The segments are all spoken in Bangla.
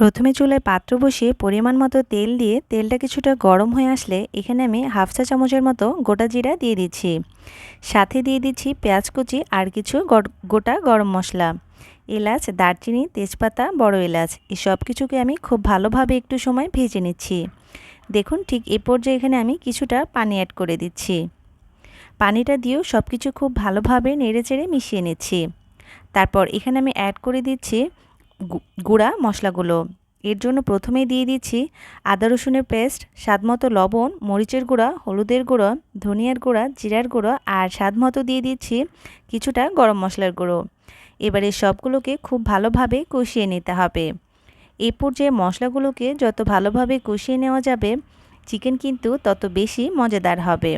প্রথমে চুলায় পাত্র বসিয়ে পরিমাণ মতো তেল দিয়ে তেলটা কিছুটা গরম হয়ে আসলে এখানে আমি হাফ চা চামচের মতো গোটা জিরা দিয়ে দিচ্ছি। সাথে দিয়ে দিচ্ছি পেঁয়াজ কুচি আর কিছু গোটা গরম মশলা, এলাচ, দারচিনি, তেজপাতা, বড় এলাচ, এই সব কিছুকে আমি খুব ভালোভাবে একটু সময় ভেজে নিচ্ছি। দেখুন ঠিক এ পর্যায়ে এখানে আমি কিছুটা পানি অ্যাড করে দিচ্ছি। পানিটা দিয়েও সব কিছু খুব ভালোভাবে নেড়েচেড়ে মিশিয়ে নিচ্ছি। তারপর এখানে আমি অ্যাড করে দিচ্ছি গুঁড়া মশলাগুলো। এর জন্য প্রথমেই দিয়ে দিচ্ছি আদা রসুনের পেস্ট, স্বাদমতো লবণ, মরিচের গুঁড়া, হলুদের গুঁড়ো, ধনিয়ার গুঁড়া, জিরার গুঁড়ো আর স্বাদমতো দিয়ে দিচ্ছি কিছুটা গরম মশলার গুঁড়ো। এবারে সবগুলোকে খুব ভালোভাবে কষিয়ে নিতে হবে। এই পর্যায়ে মশলাগুলোকে যত ভালোভাবে কষিয়ে নেওয়া যাবে চিকেন কিন্তু তত বেশি মজাদার হবে।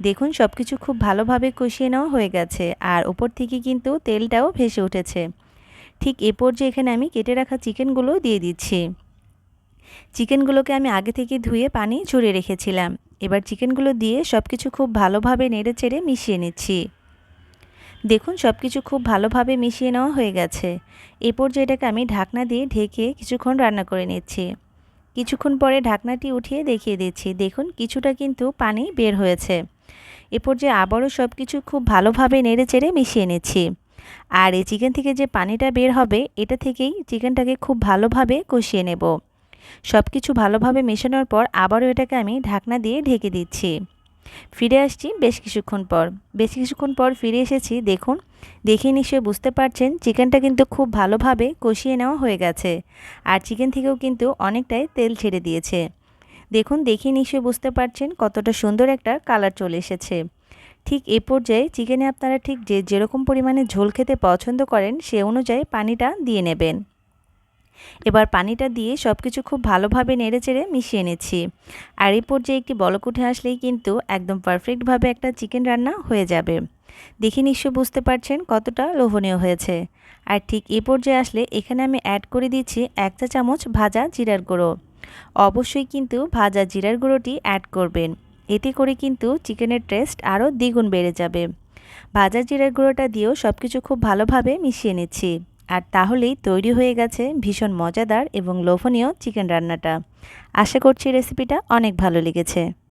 দেখুন সব কিছু খুব ভালোভাবে কষিয়ে নেওয়া হয়ে গেছে আর উপর থেকে কিন্তু তেলটাও ভেসে উঠেছে। ঠিক এ পর্যায়ে এখানে আমি কেটে রাখা চিকেনগুলো দিয়ে দিচ্ছি। চিকেনগুলোকে আমি আগে থেকে ধুয়ে পানি ঝরিয়ে রেখেছিলাম। এবার চিকেনগুলো দিয়ে সব কিছু খুব ভালোভাবে নেড়েচেড়ে মিশিয়ে নিচ্ছি। দেখুন সব কিছু খুব ভালোভাবে মিশিয়ে নেওয়া হয়ে গেছে। এ পর্যায়ে এটাকে আমি ঢাকনা দিয়ে ঢেকে কিছুক্ষণ রান্না করে নিচ্ছি। কিছুক্ষণ পরে ঢাকনাটি উঠিয়ে দেখিয়ে দিচ্ছি। দেখুন কিছুটা কিন্তু পানি বের হয়েছে। এ পর্যায়ে আবারও সব কিছু খুব ভালোভাবে নেড়েচেড়ে মিশিয়ে নিচ্ছি। আর এই চিকেন থেকে যে পানিটা বের হবে এটা থেকেই চিকেনটাকে খুব ভালোভাবে কষিয়ে নেব। সব কিছু ভালোভাবে মেশানোর পর আবারও এটাকে আমি ঢাকনা দিয়ে ঢেকে দিচ্ছি। ফিরে আসছি বেশ কিছুক্ষণ পর ফিরে এসেছি। দেখুন দেখে নিশ্চয়ই বুঝতে পারছেন চিকেনটা কিন্তু খুব ভালোভাবে কষিয়ে নেওয়া হয়ে গেছে আর চিকেন থেকেও কিন্তু অনেকটাই তেল ছেড়ে দিয়েছে। দেখুন দেখে নিশ্চয়ই বুঝতে পারছেন কতটা সুন্দর একটা কালার চলে এসেছে। ঠিক এ পর্যায়ে চিকেনে আপনারা ঠিক যেরকম পরিমাণে ঝোল খেতে পছন্দ করেন সে অনুযায়ী পানিটা দিয়ে নেবেন। এবার পানিটা দিয়ে সব কিছু খুব ভালোভাবে নেড়েচেড়ে মিশিয়ে নিচ্ছি। আর এই পর্যায়ে একটি বলক উঠে আসলেই কিন্তু একদম পারফেক্টভাবে একটা চিকেন রান্না হয়ে যাবে। দেখে নিশ্চয়ই বুঝতে পারছেন কতটা লোভনীয় হয়েছে। আর ঠিক এই পর্যায়ে আসলে এখানে আমি অ্যাড করে দিচ্ছি 1 চা চামচ ভাজা জিরার গুঁড়ো। অবশ্যই কিন্তু ভাজা জিরার গুঁড়োটি অ্যাড করবেন। এতে করে কিন্তু চিকেনের টেস্ট আরও দ্বিগুণ বেড়ে যাবে। ভাজা জিরার গুঁড়োটা দিয়েও সব কিছু খুব ভালোভাবে মিশিয়ে নিচ্ছি। আর তাহলেই তৈরি হয়ে গেছে ভীষণ মজাদার এবং লোভনীয় চিকেন রান্নাটা। আশা করছি রেসিপিটা অনেক ভালো লেগেছে।